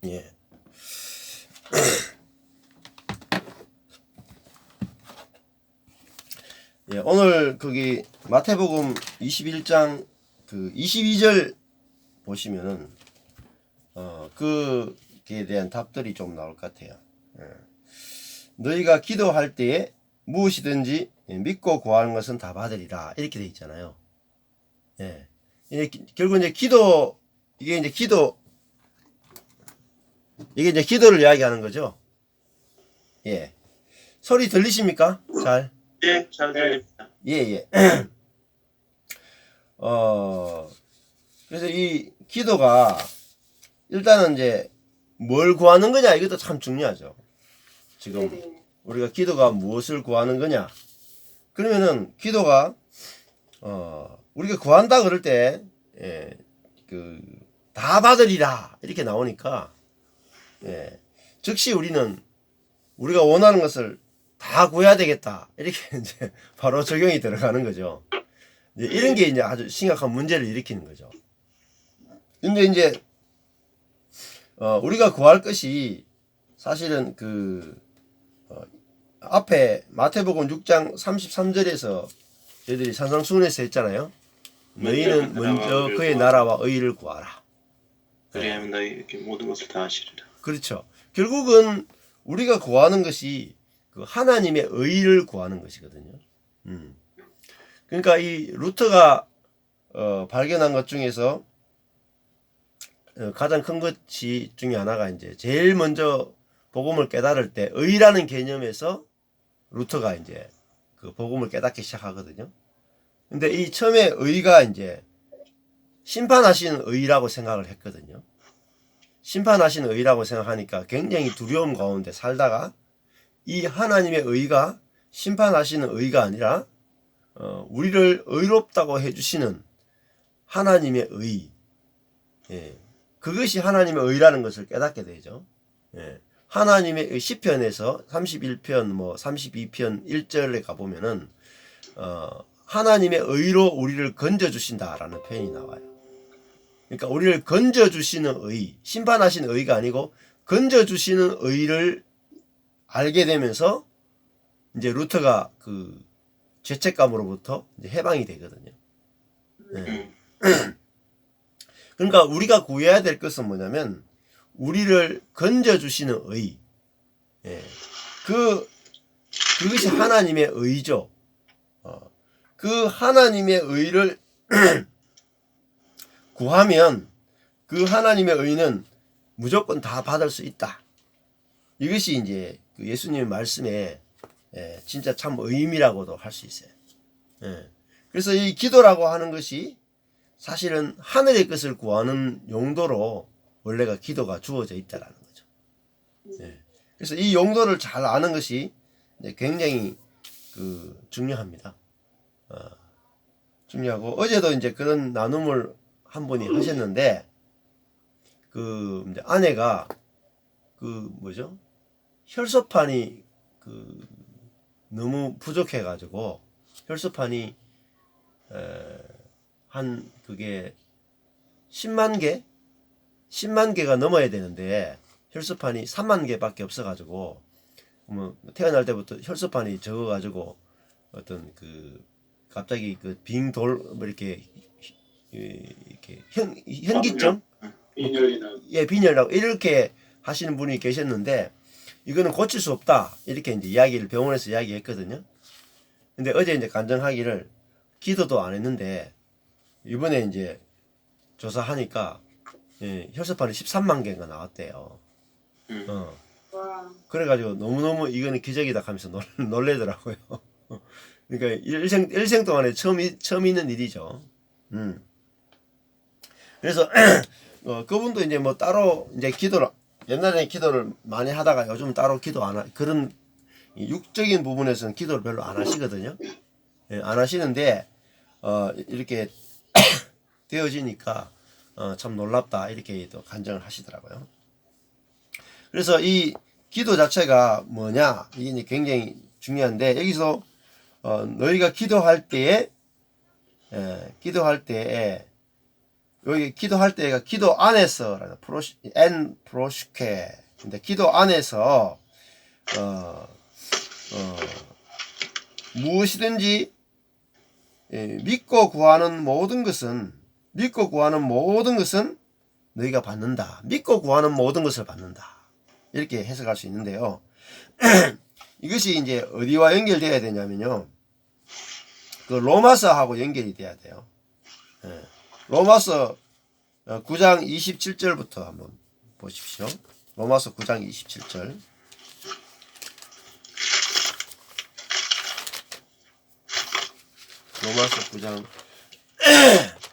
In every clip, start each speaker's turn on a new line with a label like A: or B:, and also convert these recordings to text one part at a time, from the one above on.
A: 예. 예, 오늘 거기 마태복음 21장 그 22절 보시면은 그에 대한 답들이 좀 나올 것 같아요. 예. 너희가 기도할 때에 무엇이든지 믿고 구하는 것은 다 받으리라 이렇게 돼 있잖아요. 예. 결국 이제 이게 이제 기도를 이야기하는 거죠. 예. 소리 들리십니까? 잘?
B: 예, 잘 들립니다.
A: 예, 예. 그래서 이 기도가 일단은 이제 뭘 구하는 거냐 이것도 참 중요하죠. 지금 우리가 기도가 무엇을 구하는 거냐. 그러면은 기도가 우리가 구한다 그럴 때 다 받으리라 이렇게 나오니까 즉시 우리는 우리가 원하는 것을 다 구해야 되겠다 이렇게 이제 바로 적용이 들어가는 거죠. 이런 게 이제 아주 심각한 문제를 일으키는 거죠. 근데 이제 우리가 구할 것이 사실은 앞에 마태복음 6장 33절에서 저희들이 산상수훈에서 했잖아요. 너희는 먼저 그의 나라와 의를 구하라.
B: 그래야만 너희에게 모든 것을 다 하시리라.
A: 그렇죠. 결국은 우리가 구하는 것이 그 하나님의 의를 구하는 것이거든요. 그러니까 이 루터가 발견한 것 중에서 가장 큰 것이 중에 하나가 이제 제일 먼저 복음을 깨달을 때 의라는 개념에서 루터가 이제 그 복음을 깨닫기 시작하거든요. 근데 이 처음에 의가 이제 심판하시는 의라고 생각을 했거든요. 심판하시는 의라고 생각하니까 굉장히 두려움 가운데 살다가 이 하나님의 의가 심판하시는 의가 아니라 우리를 의롭다고 해주시는 하나님의 의, 그것이 하나님의 의라는 것을 깨닫게 되죠. 하나님의 시편에서 31편 32편 1절에 가보면은 하나님의 의로 우리를 건져주신다라는 표현이 나와요. 그러니까 우리를 건져주시는 의, 심판하시는 의가 아니고 건져주시는 의를 알게 되면서 이제 루터가 그 죄책감으로부터 이제 해방이 되거든요. 그러니까 우리가 구해야 될 것은 뭐냐면 우리를 건져주시는 의, 그것이 하나님의 의죠. 그 하나님의 의를 구하면 그 하나님의 의는 무조건 다 받을 수 있다. 이것이 이제 그 예수님의 말씀에 진짜 참 의미라고도 할 수 있어요. 그래서 이 기도라고 하는 것이 사실은 하늘의 것을 구하는 용도로 원래가 기도가 주어져 있다라는 거죠. 그래서 이 용도를 잘 아는 것이 굉장히 중요합니다. 중요하고 어제도 이제 그런 나눔을 한 분이 하셨는데 이제 아내가 혈소판이 너무 부족해 가지고 혈소판이 한 그게 10만 개가 넘어야 되는데 혈소판이 3만 개밖에 없어 가지고 태어날 때부터 혈소판이 적어 가지고 어떤 갑자기 빙돌 이렇게 현기증 빈혈이라고 이렇게 하시는 분이 계셨는데 이거는 고칠 수 없다 이렇게 이제 이야기를 병원에서 이야기했거든요. 근데 어제 이제 간증하기를 기도도 안 했는데 이번에 이제 조사하니까 혈소판이 13만 개가 나왔대요. 그래가지고 너무너무 이거는 기적이다 하면서 놀래더라고요. 그러니까 일생 동안에 처음 있는 일이죠. 그래서 그분도 이제 따로 이제 옛날에는 기도를 많이 하다가 요즘 따로 기도 안 그런 육적인 부분에서는 기도를 별로 안 하시거든요. 안 하시는데 이렇게 되어지니까 참 놀랍다 이렇게 또 간증을 하시더라고요. 그래서 이 기도 자체가 뭐냐 이게 굉장히 중요한데 여기서 너희가 기도할 때에 여기 기도할 때가 기도 안에서 엔 프로슈케. 근데 기도 안에서 무엇이든지 믿고 구하는 모든 것은 너희가 받는다. 믿고 구하는 모든 것을 받는다. 이렇게 해석할 수 있는데요. 이것이 이제 어디와 연결되어야 되냐면요. 그 로마서하고 연결이 돼야 돼요. 로마서 9장 27절부터 한번 보십시오. 로마서 9장 27절. 로마서 9장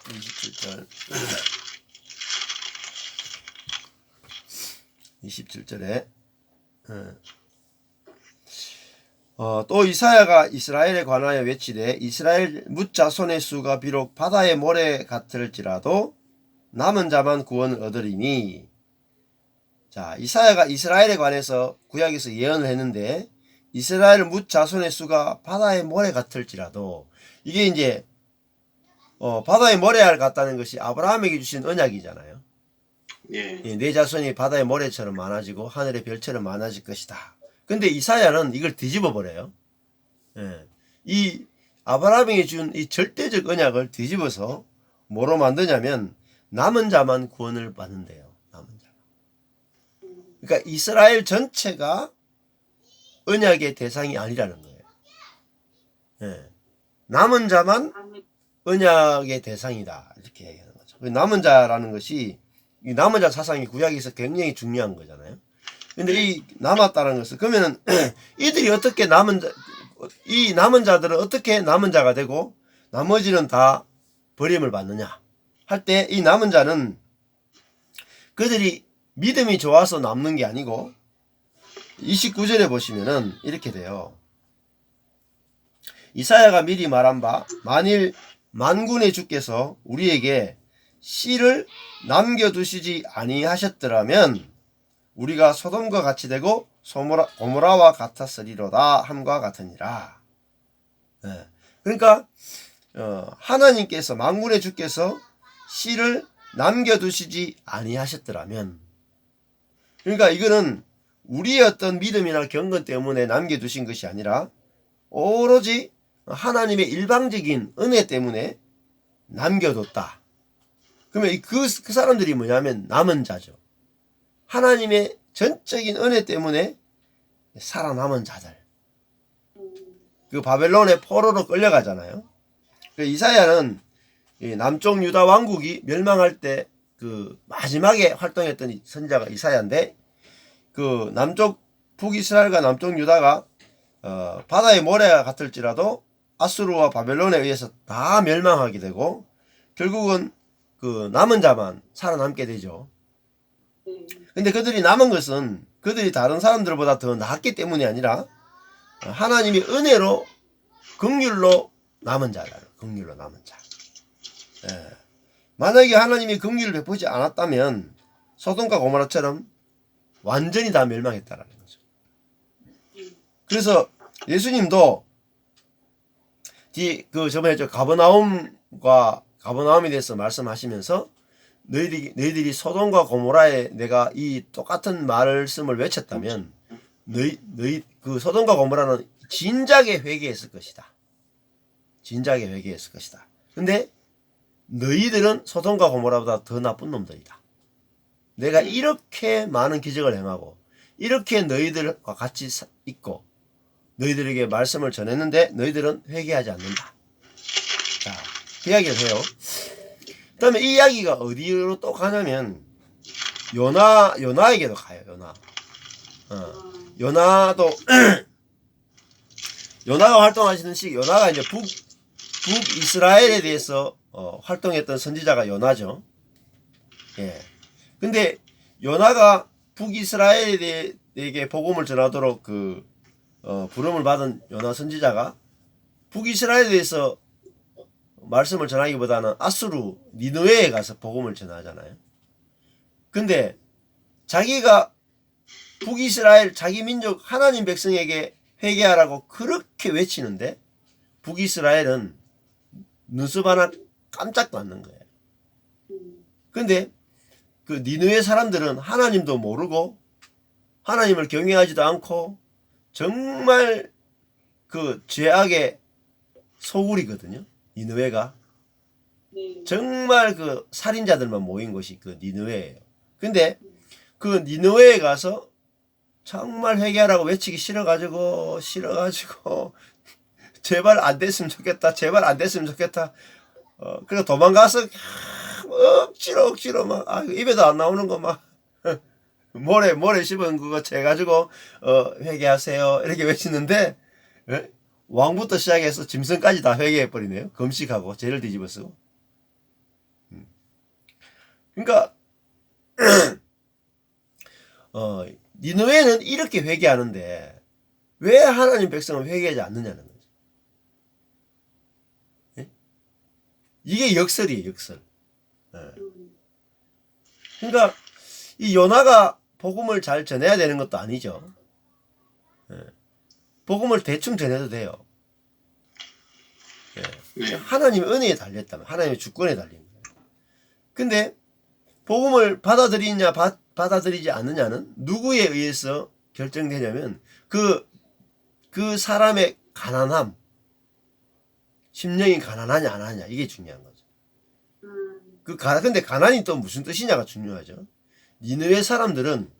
A: 27절. 27절에 또 이사야가 이스라엘에 관하여 외치되 이스라엘 뭇자손의 수가 비록 바다의 모래 같을지라도 남은 자만 구원을 얻으리니. 자, 이사야가 이스라엘에 관해서 구약에서 예언을 했는데 이스라엘 뭇자손의 수가 바다의 모래 같을지라도 이게 이제 바다의 모래 같다는 것이 아브라함에게 주신 언약이잖아요.
B: 예.
A: 내 자손이 바다의 모래처럼 많아지고 하늘의 별처럼 많아질 것이다. 근데 이사야는 이걸 뒤집어 버려요. 이 아브라함에게 준 이 절대적 언약을 뒤집어서 뭐로 만드냐면 남은 자만 구원을 받는데요. 남은 자만. 그러니까 이스라엘 전체가 언약의 대상이 아니라는 거예요. 남은 자만 언약의 대상이다. 이렇게 얘기하는 거죠. 남은 자라는 것이 이 남은 자 사상이 구약에서 굉장히 중요한 거잖아요. 근데 이 남았다는 것은 그러면은 이들이 어떻게 이 남은 자들은 어떻게 남은 자가 되고 나머지는 다 버림을 받느냐 할 때 이 남은 자는 그들이 믿음이 좋아서 남는 게 아니고 29절에 보시면은 이렇게 돼요. 이사야가 미리 말한 바 만일 만군의 주께서 우리에게 씨를 남겨두시지 아니하셨더라면 우리가 소돔과 같이 되고 고모라와 같았으리로다 함과 같으니라. 그러니까 하나님께서 만군의 주께서 씨를 남겨두시지 아니하셨더라면, 그러니까 이거는 우리의 어떤 믿음이나 경건 때문에 남겨두신 것이 아니라 오로지 하나님의 일방적인 은혜 때문에 남겨뒀다. 그러면 그 사람들이 뭐냐면 남은 자죠. 하나님의 전적인 은혜 때문에 살아남은 자들. 그 바벨론의 포로로 끌려가잖아요. 이사야는 남쪽 유다 왕국이 멸망할 때 그 마지막에 활동했던 선지자가 이사야인데, 그 남쪽 북이스라엘과 남쪽 유다가 바다의 모래가 같을지라도 아수르와 바벨론에 의해서 다 멸망하게 되고 결국은 그 남은 자만 살아남게 되죠. 근데 그들이 남은 것은 그들이 다른 사람들보다 더 낫기 때문이 아니라 하나님이 은혜로 긍휼로 남은 자다. 긍휼로 남은 자. 만약에 하나님이 긍휼을 베푸지 않았다면 소돔과 고모라처럼 완전히 다 멸망했다라는 거죠. 그래서 예수님도 저번에 가버나움에 대해서 말씀하시면서 너희들이 소돔과 고모라에 내가 이 똑같은 말씀을 외쳤다면 너희 그 소돔과 고모라는 진작에 회개했을 것이다. 진작에 회개했을 것이다. 근데 너희들은 소돔과 고모라보다 더 나쁜 놈들이다. 내가 이렇게 많은 기적을 행하고 이렇게 너희들과 같이 있고 너희들에게 말씀을 전했는데 너희들은 회개하지 않는다. 자, 그 이야기를 해요. 그 다음에 이 이야기가 어디로 또 가냐면 요나에게도 가요. 요나도 요나가 활동하시는 시기, 요나가 이제 북이스라엘에 대해서 활동했던 선지자가 요나죠. 근데 요나가 북이스라엘에게 복음을 전하도록 부름을 받은 요나 선지자가 북이스라엘에 대해서 말씀을 전하기보다는 아수르 니느웨에 가서 복음을 전하잖아요. 근데 자기가 북이스라엘 자기 민족 하나님 백성에게 회개하라고 그렇게 외치는데 북이스라엘은 눈썹 하나 깜짝도 않는 거예요. 근데 그 니느웨 사람들은 하나님도 모르고 하나님을 경외하지도 않고 정말 그 죄악의 소굴이거든요. 니느웨가
C: 네.
A: 정말 그 살인자들만 모인 곳이 그 니느웨예요. 근데 그 니느웨에 가서 정말 회개하라고 외치기 싫어가지고 제발 안 됐으면 좋겠다. 제발 안 됐으면 좋겠다. 그래서 도망가서 억지로 막 입에도 안 나오는 거 막 모래 씹은 그거 채가지고 회개하세요 이렇게 외치는데 왕부터 시작해서 짐승까지 다 회개해 버리네요. 금식하고 죄를 뒤집어 쓰고. 그러니까 니느웨는 이렇게 회개하는데 왜 하나님 백성은 회개하지 않느냐는 거죠. 예? 이게 역설이에요, 역설. 그러니까 이 요나가 복음을 잘 전해야 되는 것도 아니죠. 복음을 대충 전해도 돼요.
B: 네.
A: 하나님의 은혜에 달렸다면, 하나님의 주권에 달린 거예요. 근데 복음을 받아들이냐 받아들이지 않느냐는 누구에 의해서 결정되냐면 그 사람의 가난함, 심령이 가난하냐 안 하냐 이게 중요한 거죠. 근데 가난이 또 무슨 뜻이냐가 중요하죠. 니느웨 사람들은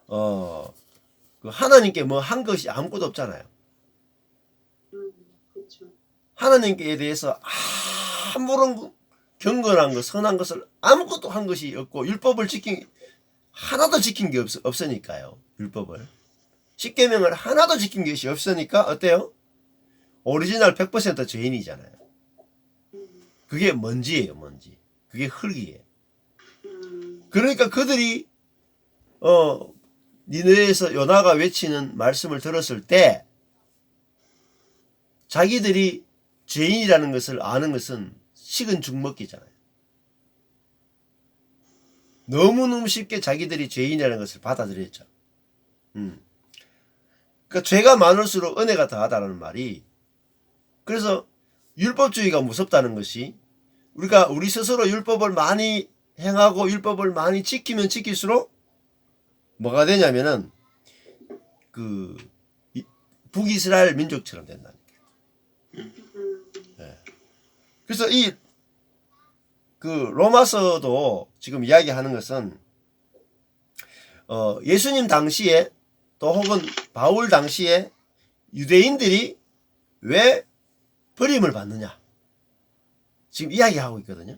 A: 그 하나님께 뭐 한 것이 아무것도 없잖아요.
C: 그렇죠.
A: 하나님께 대해서 아무런 경건한 것, 선한 것을 아무것도 한 것이 없고 율법을 하나도 지킨 게 없으니까요. 율법을. 십계명을 하나도 지킨 것이 없으니까 어때요? 오리지널 100% 죄인이잖아요. 그게 먼지예요, 먼지. 그게 흙이에요. 그러니까 그들이 니느웨에서 요나가 외치는 말씀을 들었을 때 자기들이 죄인이라는 것을 아는 것은 식은 죽 먹기잖아요. 너무너무 쉽게 자기들이 죄인이라는 것을 받아들였죠. 그러니까 죄가 많을수록 은혜가 더하다는 말이, 그래서 율법주의가 무섭다는 것이 우리 스스로 율법을 많이 행하고 율법을 많이 지키면 지킬수록 뭐가 되냐면은 그 북이스라엘 민족처럼 된다니까. 네. 그래서 그 로마서도 지금 이야기하는 것은 예수님 당시에 또 혹은 바울 당시에 유대인들이 왜 버림을 받느냐 지금 이야기하고 있거든요.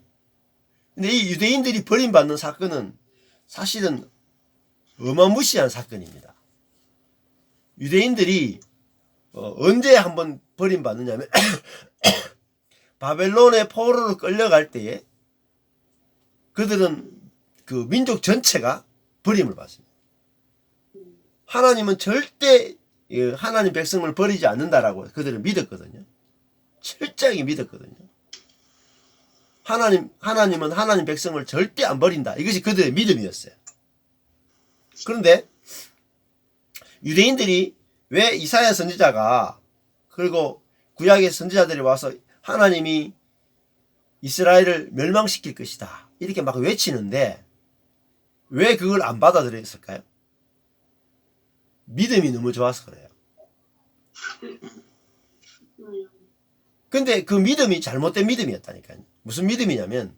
A: 근데 이 유대인들이 버림받는 사건은 사실은 어마무시한 사건입니다. 유대인들이 언제 한번 버림받느냐면 바벨론의 포로로 끌려갈 때에 그들은 그 민족 전체가 버림을 받습니다. 하나님은 절대 하나님 백성을 버리지 않는다라고 그들은 믿었거든요. 철저하게 믿었거든요. 하나님은 하나님 백성을 절대 안 버린다. 이것이 그들의 믿음이었어요. 그런데 유대인들이 왜 이사야 선지자가 그리고 구약의 선지자들이 와서 하나님이 이스라엘을 멸망시킬 것이다 이렇게 막 외치는데 왜 그걸 안 받아들였을까요? 믿음이 너무 좋아서 그래요. 근데 그 믿음이 잘못된 믿음이었다니까요. 무슨 믿음이냐면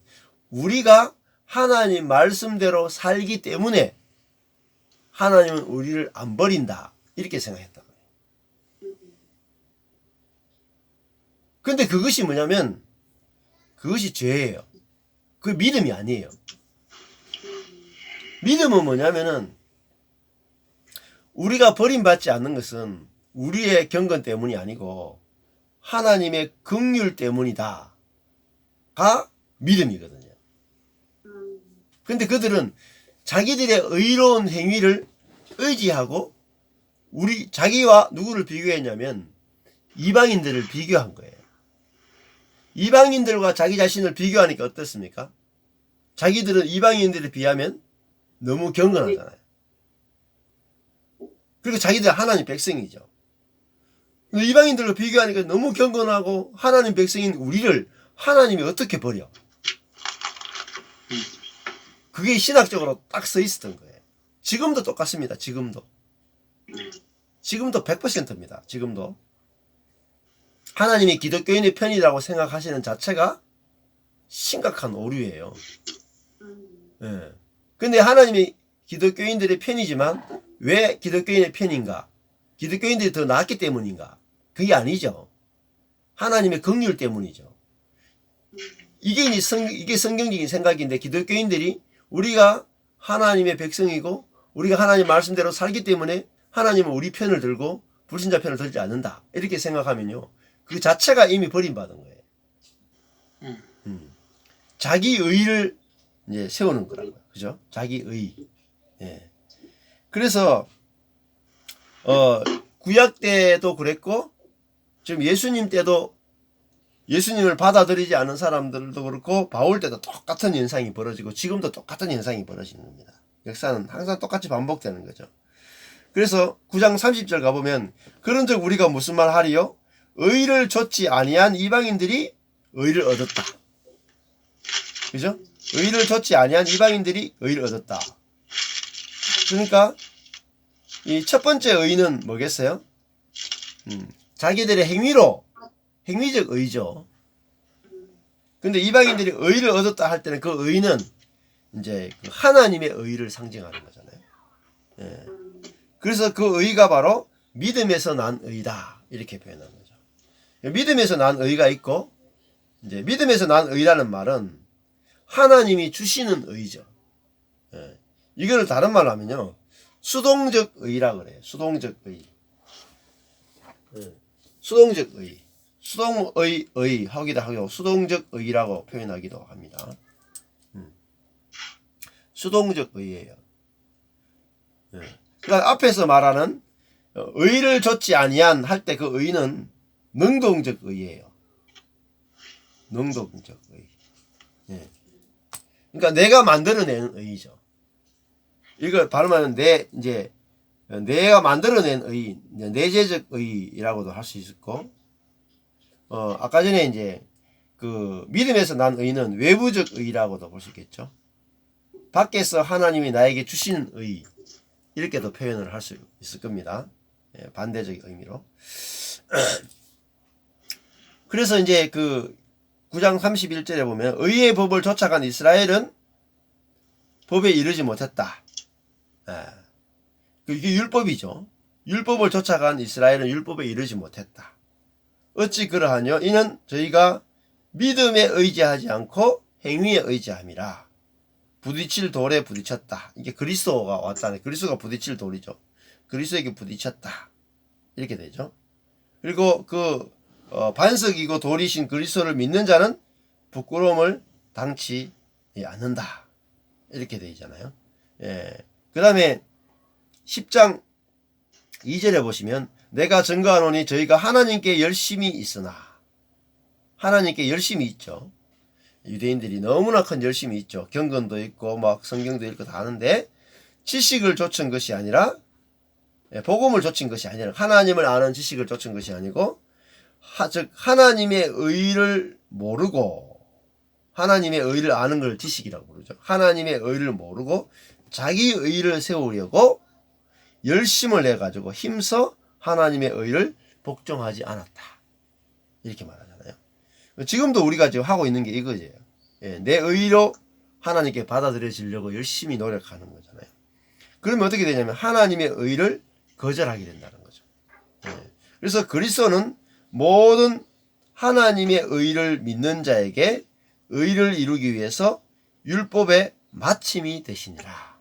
A: 우리가 하나님 말씀대로 살기 때문에 하나님은 우리를 안 버린다 이렇게 생각했다. 근데 그것이 뭐냐면 그것이 죄예요. 그 믿음이 아니에요. 믿음은 뭐냐면은 우리가 버림받지 않는 것은 우리의 경건 때문이 아니고 하나님의 긍휼 때문이다 가 믿음이거든요. 근데 그들은 자기들의 의로운 행위를 의지하고 자기와 누구를 비교했냐면 이방인들을 비교한 거예요. 이방인들과 자기 자신을 비교하니까 어떻습니까? 자기들은 이방인들에 비하면 너무 경건하잖아요. 그리고 자기들 하나님 백성이죠. 이방인들로 비교하니까 너무 경건하고 하나님 백성인 우리를 하나님이 어떻게 버려? 그게 신학적으로 딱 써 있었던 거예요. 지금도 똑같습니다. 지금도 100%입니다. 지금도 하나님이 기독교인의 편이라고 생각하시는 자체가 심각한 오류예요. 예. 근데 하나님이 기독교인들의 편이지만 왜 기독교인의 편인가? 기독교인들이 더 낫기 때문인가? 그게 아니죠. 하나님의 긍휼 때문이죠. 이게 성경적인 생각인데, 기독교인들이 우리가 하나님의 백성이고 우리가 하나님 말씀대로 살기 때문에 하나님은 우리 편을 들고 불신자 편을 들지 않는다, 이렇게 생각하면요, 그 자체가 이미 버림받은 거예요. 자기 의를 이제 세우는 거라고요. 그죠? 자기 의. 예. 그래서 구약 때도 그랬고, 지금 예수님 때도, 예수님을 받아들이지 않은 사람들도 그렇고 바울 때도 똑같은 현상이 벌어지고 지금도 똑같은 현상이 벌어지는 겁니다. 역사는 항상 똑같이 반복되는 거죠. 그래서 9장 30절 가보면, 그런즉 우리가 무슨 말 하리요? 의를 좇지 아니한 이방인들이 의를 얻었다. 그죠? 의를 좇지 아니한 이방인들이 의를 얻었다. 그러니까 이 첫 번째 의는 뭐겠어요? 자기들의 행위로, 행위적 의죠. 근데 이방인들이 의를 얻었다 할 때는 그 의는 이제 그 하나님의 의를 상징하는 거잖아요. 예. 그래서 그 의가 바로 믿음에서 난 의다, 이렇게 표현하는 거죠. 믿음에서 난 의가 있고, 이제 믿음에서 난 의라는 말은 하나님이 주시는 의죠. 예. 이거를 다른 말로 하면요, 수동적 의라 그래요. 수동적 의. 예. 수동적 의. 수동의 의 하기도 하고 수동적 의라고 표현하기도 합니다. 수동적 의예요. 예. 그러니까 앞에서 말하는 의를 좇지 아니한 할 때 그 의는 능동적 의예요. 능동적 의. 예. 그러니까 내가 만들어낸 의죠. 이걸 발음하면 내가 만들어낸 의, 내재적 의라고도 할 수 있고, 아까 전에 이제 그 믿음에서 난 의는 외부적 의라고도 볼 수 있겠죠. 밖에서 하나님이 나에게 주신 의, 이렇게도 표현을 할 수 있을 겁니다. 예, 반대적 의미로. 그래서 이제 그 9장 31절에 보면, 의의 법을 쫓아간 이스라엘은 법에 이르지 못했다. 예. 이게 율법이죠. 율법을 쫓아간 이스라엘은 율법에 이르지 못했다. 어찌 그러하뇨? 이는 저희가 믿음에 의지하지 않고 행위에 의지함이라. 부딪힐 돌에 부딪혔다. 이게 그리스도가 왔다네. 그리스도가 부딪힐 돌이죠. 그리스도에게 부딪혔다, 이렇게 되죠. 그리고 그 반석이고 돌이신 그리스도를 믿는 자는 부끄러움을 당치 않는다, 이렇게 되잖아요. 예. 그 다음에 10장 2절에 보시면, 내가 증거하노니 저희가 하나님께 열심히 있으나, 하나님께 열심히 있죠. 유대인들이 너무나 큰 열심이 있죠. 경건도 있고 막 성경도 읽고 다 하는데, 지식을 좇은 것이 아니라, 복음을 좇은 것이 아니라, 하나님을 아는 지식을 좇은 것이 아니고, 즉 하나님의 의를 모르고, 하나님의 의를 아는 걸 지식이라고 부르죠. 하나님의 의를 모르고 자기 의를 세우려고 열심을 내가지고 힘써 하나님의 의를 복종하지 않았다, 이렇게 말하잖아요. 지금도 우리가 지금 하고 있는 게 이거죠. 예, 내 의로 하나님께 받아들여지려고 열심히 노력하는 거잖아요. 그러면 어떻게 되냐면 하나님의 의를 거절하게 된다는 거죠. 예, 그래서 그리스도는 모든 하나님의 의를 믿는 자에게 의를 이루기 위해서 율법의 마침이 되시니라.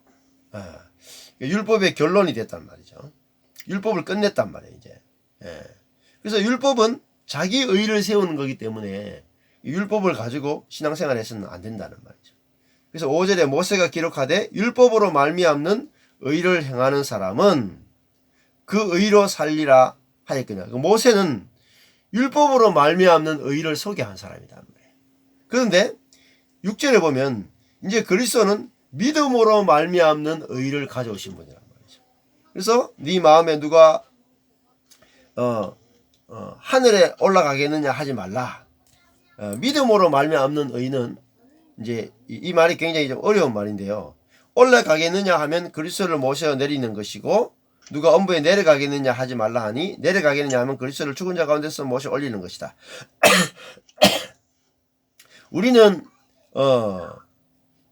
A: 율법의 결론이 됐단 말이죠. 율법을 끝냈단 말이에요, 이제. 예. 그래서 율법은 자기 의를 세우는 거기 때문에 율법을 가지고 신앙생활을 해서는 안 된다는 말이죠. 그래서 5절에 모세가 기록하되, 율법으로 말미암는 의를 행하는 사람은 그 의로 살리라 하였거니와. 모세는 율법으로 말미암는 의를 소개한 사람이다. 그런데 6절에 보면 이제 그리스도는 믿음으로 말미암는 의를 가져오신 분이란 말이죠. 그래서 네 마음에 누가 하늘에 올라가겠느냐 하지 말라. 믿음으로 말미암는 의는 이제 이 말이 굉장히 좀 어려운 말인데요. 올라가겠느냐 하면 그리스도를 모셔 내리는 것이고, 누가 엄부에 내려가겠느냐 하지 말라 하니, 내려가겠느냐 하면 그리스도를 죽은 자 가운데서 모셔 올리는 것이다. 우리는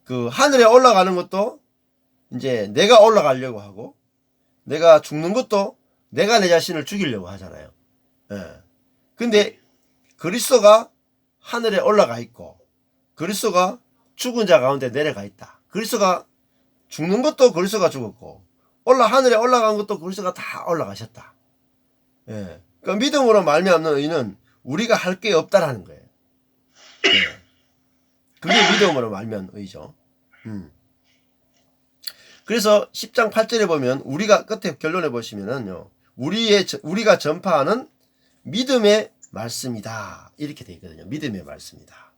A: 그 하늘에 올라가는 것도 이제 내가 올라가려고 하고, 내가 죽는 것도 내가 내 자신을 죽이려고 하잖아요. 예. 근데 그리스도가 하늘에 올라가 있고, 그리스도가 죽은 자 가운데 내려가 있다. 그리스도가 죽는 것도 그리스도가 죽었고, 하늘에 올라간 것도 그리스도가 다 올라가셨다. 예. 그러니까 믿음으로 말미암는 의는 우리가 할 게 없다라는 거예요. 예. 그게 믿음으로 말미암는 의죠. 그래서 10장 8절에 보면, 우리가 끝에 결론에 보시면은요, 우리가 전파하는 믿음의 말씀이다, 이렇게 되어 있거든요. 믿음의 말씀이다.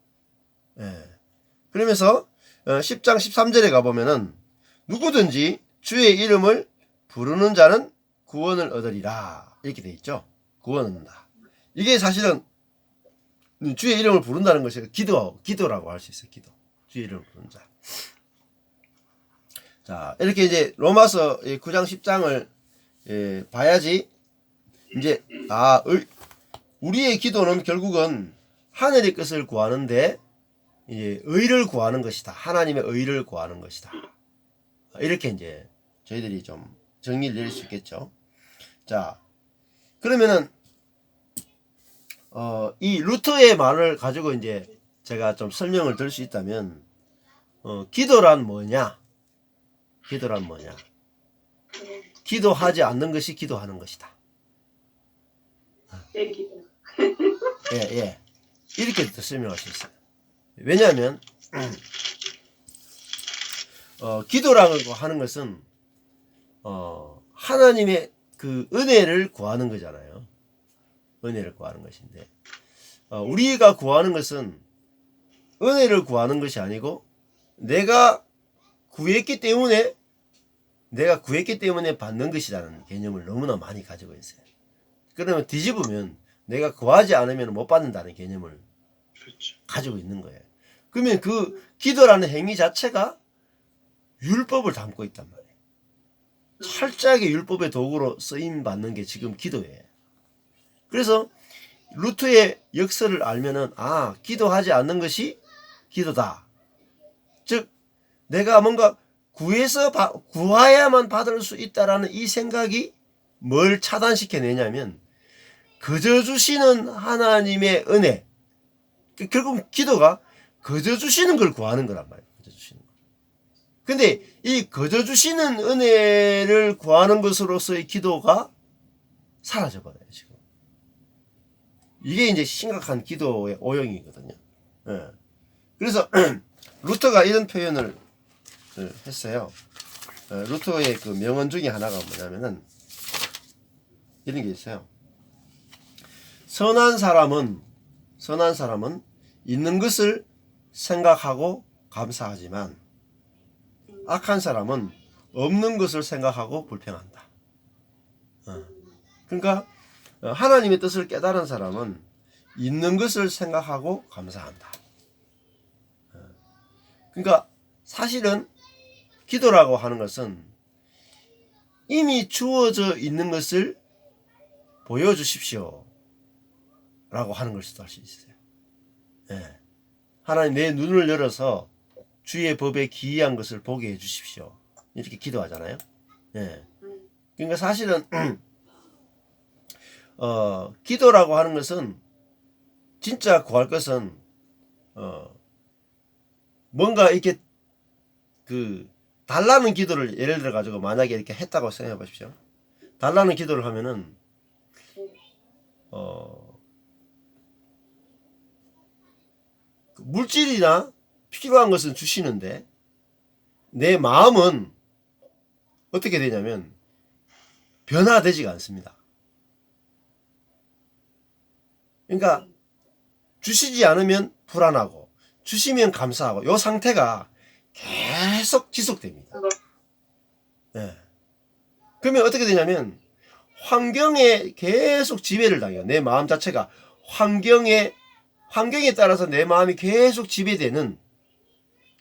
A: 예. 그러면서 10장 13절에 가보면은, 누구든지 주의 이름을 부르는 자는 구원을 얻으리라, 이렇게 되어 있죠. 구원을 얻는다. 이게 사실은 주의 이름을 부른다는 것이 기도라고 할 수 있어요. 기도. 주의 이름을 부르는 자. 자, 이렇게 이제 로마서 9장 10장을 봐야지 이제 우리의 기도는 결국은 하늘의 것을 구하는데 이제 의를 구하는 것이다. 하나님의 의를 구하는 것이다. 이렇게 이제 저희들이 좀 정리를 내릴 수 있겠죠. 자, 그러면은 이 루터의 말을 가지고 이제 제가 좀 설명을 드릴 수 있다면, 기도란 뭐냐? 기도란 뭐냐? 기도하지 않는 것이 기도하는 것이다. 예. 이렇게 설명할 수 있어요. 왜냐하면 기도라고 하는 것은 하나님의 그 은혜를 구하는 거잖아요. 은혜를 구하는 것인데, 우리가 구하는 것은 은혜를 구하는 것이 아니고, 내가 구했기 때문에 받는 것이라는 개념을 너무나 많이 가지고 있어요. 그러면 뒤집으면 내가 구하지 않으면 못 받는다는 개념을
B: 그렇죠.
A: 가지고 있는 거예요. 그러면 그 기도라는 행위 자체가 율법을 담고 있단 말이에요. 철저하게 율법의 도구로 쓰임 받는 게 지금 기도예요. 그래서 루트의 역설을 알면은, 기도하지 않는 것이 기도다. 즉, 내가 뭔가 구하야만 받을 수 있다라는 이 생각이 뭘 차단시켜내냐면, 거저 주시는 하나님의 은혜. 결국 기도가 거저 주시는 걸 구하는 거란 말이에요. 거저 주시는 거. 근데 이 거저 주시는 은혜를 구하는 것으로서의 기도가 사라져버려요, 지금. 이게 이제 심각한 기도의 오형이거든요. 예. 그래서 루터가 이런 표현을 했어요. 루터의 그 명언 중에 하나가 뭐냐면은 이런 게 있어요. 선한 사람은 있는 것을 생각하고 감사하지만, 악한 사람은 없는 것을 생각하고 불평한다. 그러니까 하나님의 뜻을 깨달은 사람은 있는 것을 생각하고 감사한다. 그러니까 사실은 기도라고 하는 것은 이미 주어져 있는 것을 보여주십시오 라고 하는 걸 수도 할 수 있어요. 예. 하나님, 내 눈을 열어서 주의 법에 기이한 것을 보게 해주십시오, 이렇게 기도하잖아요. 예. 그러니까 사실은 기도라고 하는 것은, 진짜 구할 것은 뭔가 이렇게 달라는 기도를 예를 들어 가지고 만약에 이렇게 했다고 생각해 보십시오. 달라는 기도를 하면은 물질이나 필요한 것은 주시는데, 내 마음은 어떻게 되냐면 변화되지가 않습니다. 그러니까 주시지 않으면 불안하고, 주시면 감사하고, 이 상태가 계속 지속됩니다. 네. 그러면 어떻게 되냐면 환경에 계속 지배를 당해요. 내 마음 자체가 환경에 따라서 내 마음이 계속 지배되는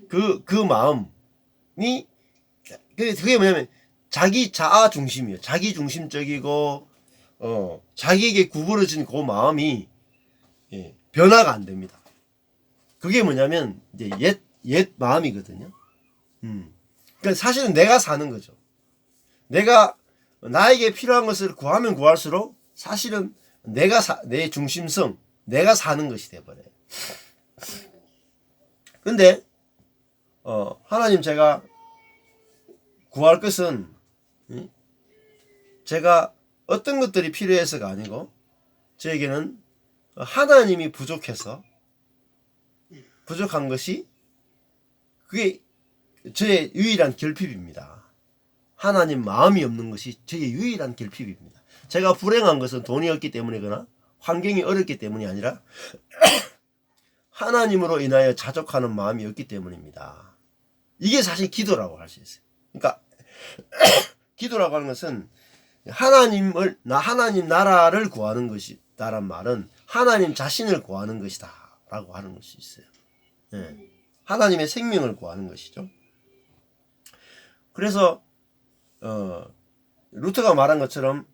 A: 그 마음이 그게 뭐냐면 자기 자아 중심이에요. 자기 중심적이고 자기에게 구부러진 그 마음이 변화가 안 됩니다. 그게 뭐냐면 이제 옛 마음이거든요. 그러니까 사실은 내가 사는 거죠. 내가 나에게 필요한 것을 구하면 구할수록 사실은 내 중심성, 내가 사는 것이 돼버려요. 근데 하나님 제가 구할 것은 제가 어떤 것들이 필요해서가 아니고 저에게는 하나님이 부족한 것이 그게 저의 유일한 결핍입니다. 하나님 마음이 없는 것이 저의 유일한 결핍입니다. 제가 불행한 것은 돈이 없기 때문이거나 환경이 어렵기 때문이 아니라 하나님으로 인하여 자족하는 마음이 없기 때문입니다. 이게 사실 기도라고 할 수 있어요. 그러니까 기도라고 하는 것은 하나님 나라를 구하는 것이다란 말은 하나님 자신을 구하는 것이다 라고 하는 것이 있어요. 예. 하나님의 생명을 구하는 것이죠. 그래서 루터가 말한 것처럼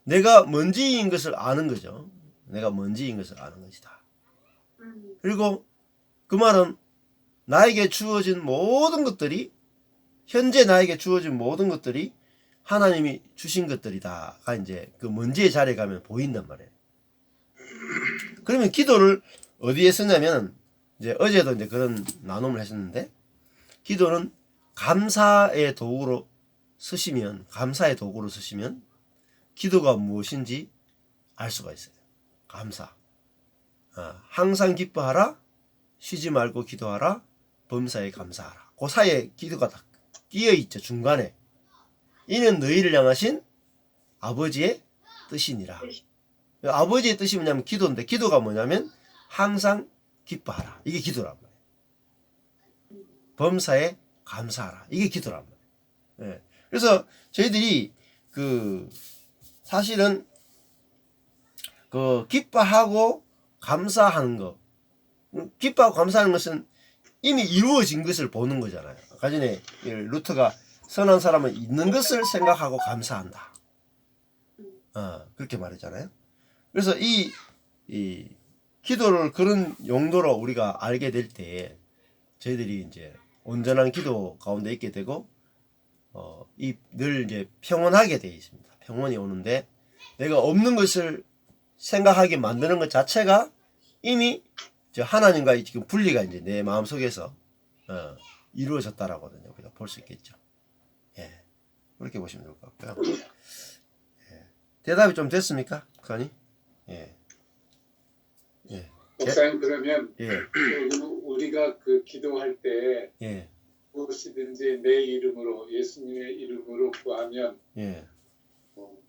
A: 내가 먼지인 것을 아는 거죠. 내가 먼지인 것을 아는 것이다. 그리고 그 말은 나에게 주어진 모든 것들이 현재 나에게 주어진 모든 것들이 하나님이 주신 것들이다가 이제 그 먼지의 자리에 가면 보인단 말이에요. 그러면 기도를 어디에 쓰냐면 이제 어제도 이제 그런 나눔을 했었는데 기도는 감사의 도구로 쓰시면 기도가 무엇인지 알 수가 있어요. 감사. 항상 기뻐하라. 쉬지 말고 기도하라. 범사에 감사하라. 그 사이에 기도가 딱 끼어 있죠. 중간에. 이는 너희를 향하신 아버지의 뜻이니라. 아버지의 뜻이 뭐냐면 기도인데 기도가 뭐냐면 항상 기뻐하라. 이게 기도란 말이에요. 범사에 감사하라. 이게 기도란 말이에요. 예. 그래서 저희들이 사실은 기뻐하고 감사하는 거, 기뻐하고 감사하는 것은 이미 이루어진 것을 보는 거잖아요. 아까 전에 루터가 선한 사람은 있는 것을 생각하고 감사한다. 그렇게 말했잖아요. 그래서 이 기도를 그런 용도로 우리가 알게 될 때 저희들이 이제 온전한 기도 가운데 있게 되고 늘 이제 평온하게 되어 있습니다. 평온이 오는데 내가 없는 것을 생각하게 만드는 것 자체가 이미 하나님과의 지금 분리가 이제 내 마음 속에서 이루어졌다라거든요. 우리가 볼 수 있겠죠. 예, 그렇게 보시면 좋을 것 같고요. 예. 대답이 좀 됐습니까, 목사님? 예. 예.
C: 목사님 그러면
A: 예.
C: 우리가 그 기도할 때
A: 예.
C: 무엇이든지 내 이름으로 예수님의 이름으로 구하면
A: 예.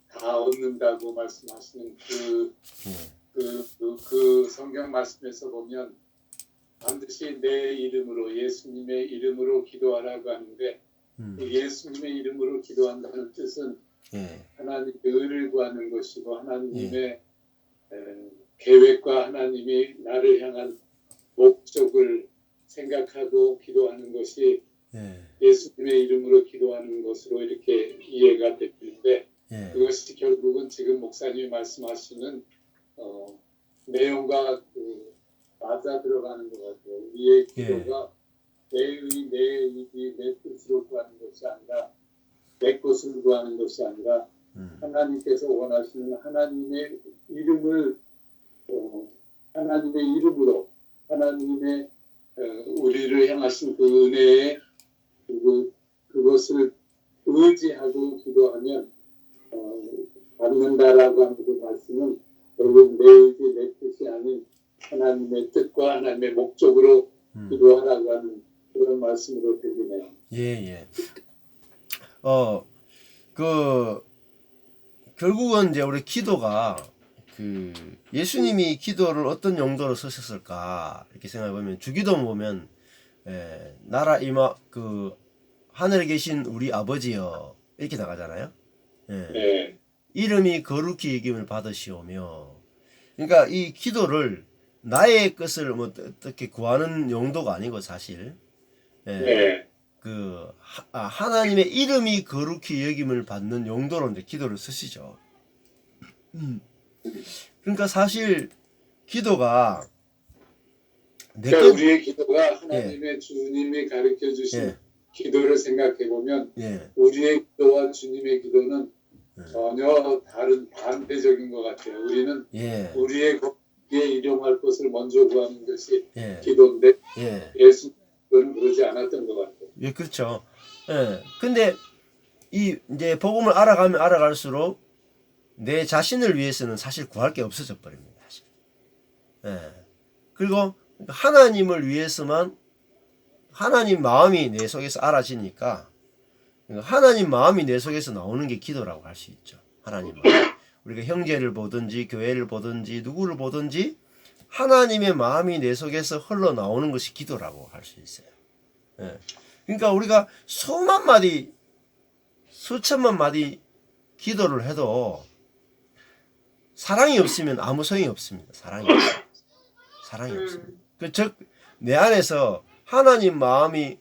C: 다 얻는다고 말씀하시는 그 성경 말씀에서 보면 반드시 내 이름으로 예수님의 이름으로 기도하라고 하는데 예수님의 이름으로 기도한다는 뜻은 하나님의 의를 구하는 것이고 하나님의 계획과 하나님이 나를 향한 목적을 생각하고 기도하는 것이 예수님의 이름으로 기도하는 것으로 이렇게 이해가 되는데 그것이 결국은 지금 목사님이 말씀하시는 내용과 맞아 들어가는 것 같아요. 우리의 기도가 내 의지, 내 뜻으로 구하는 것이 아니라 내 것을 구하는 것이 아니라 하나님께서 원하시는 하나님의 이름을 하나님의 이름으로 하나님의 우리를 향하신 그 은혜에 그것을 의지하고 기도하면 받는다라고 하는 그 말씀은 결국 내 의지, 내 뜻이 아닌 하나님의 뜻과 하나님의 목적으로 기도하라고 하는 그런 말씀으로 들리네요.
A: 예. 결국은 이제 우리 기도가 예수님이 기도를 어떤 용도로 쓰셨을까 이렇게 생각해 보면 주기도 보면 나라 하늘에 계신 우리 아버지여 이렇게 나가잖아요. 이름이 거룩히 여김을 받으시오며, 그러니까 이 기도를 나의 것을 뭐 어떻게 구하는 용도가 아니고 사실 예,
C: 네.
A: 하나님의 이름이 거룩히 여김을 받는 용도로 이제 기도를 쓰시죠. 그러니까 사실 기도가
C: 그러니까 우리의 기도가 하나님의 주님이 가르쳐 주신
A: 예.
C: 기도를 생각해 보면
A: 예,
C: 우리의 기도와 주님의 기도는 전혀 다른 반대적인 것 같아요. 우리는
A: 예,
C: 우리의 거기에 일용할 것을 먼저 구하는 것이
A: 예,
C: 기도인데
A: 예,
C: 예수는 그러지 않았던 것 같아요.
A: 예, 그렇죠. 예, 근데 이제 복음을 알아가면 알아갈수록 내 자신을 위해서는 사실 구할 게 없어져 버립니다. 사실. 예. 그리고 하나님을 위해서만 하나님 마음이 내 속에서 알아지니까 하나님 마음이 내 속에서 나오는 게 기도라고 할 수 있죠. 하나님 마음. 우리가 형제를 보든지 교회를 보든지 누구를 보든지 하나님의 마음이 내 속에서 흘러나오는 것이 기도라고 할 수 있어요. 예. 그러니까 우리가 수만 마디 수천만 마디 기도를 해도 사랑이 없으면 아무 소용이 없습니다. 사랑이 없습니다. 즉 내 안에서 하나님 마음이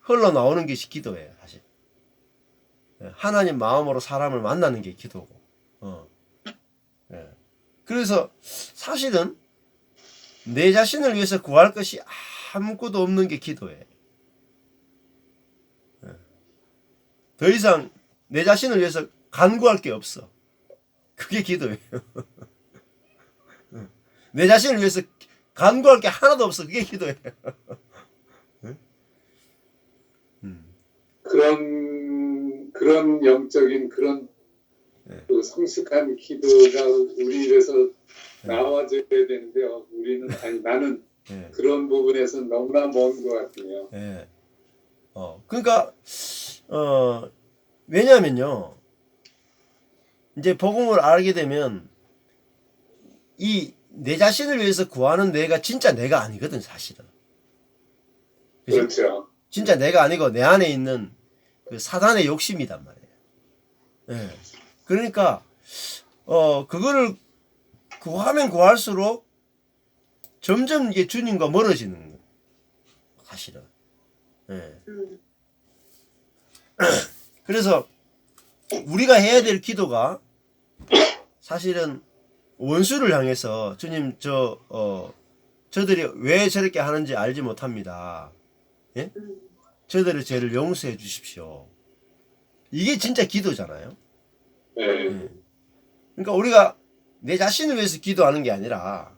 A: 흘러나오는 것이 기도예요. 사실 하나님 마음으로 사람을 만나는 게 기도고. 예. 그래서 사실은 내 자신을 위해서 구할 것이 아무것도 없는 게 기도예요. 예. 더 이상 내 자신을 위해서 간구할 게 없어. 그게 기도예요. 내 자신을 위해서 간구할 게 하나도 없어. 그게 기도예요.
C: 그런 영적인 그런 그 성숙한 기도가 우리 입에서 나와줘야 되는데 우리는 나는
A: 예.
C: 그런 부분에서 너무나 먼 것 같아요.
A: 예. 그러니까 왜냐면요. 이제 복음을 알게 되면 내 자신을 위해서 구하는 내가 진짜 내가 아니거든, 사실은. 그죠?
C: 그렇죠.
A: 진짜 내가 아니고 내 안에 있는 그 사단의 욕심이단 말이에요. 예. 그러니까 그거를 구하면 구할수록 점점 이게 주님과 멀어지는 거예요. 사실은. 예. 그래서 우리가 해야 될 기도가 사실은 원수를 향해서 주님 저들이 왜 저렇게 하는지 알지 못합니다. 예? 저들의 죄를 용서해 주십시오. 이게 진짜 기도잖아요.
C: 네.
A: 예. 그러니까 우리가 내 자신을 위해서 기도하는 게 아니라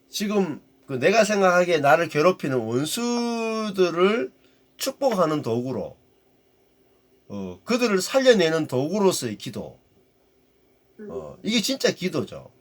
A: 지금 내가 생각하기에 나를 괴롭히는 원수들을 축복하는 도구로 그들을 살려내는 도구로서의 기도. 이게 진짜 기도죠.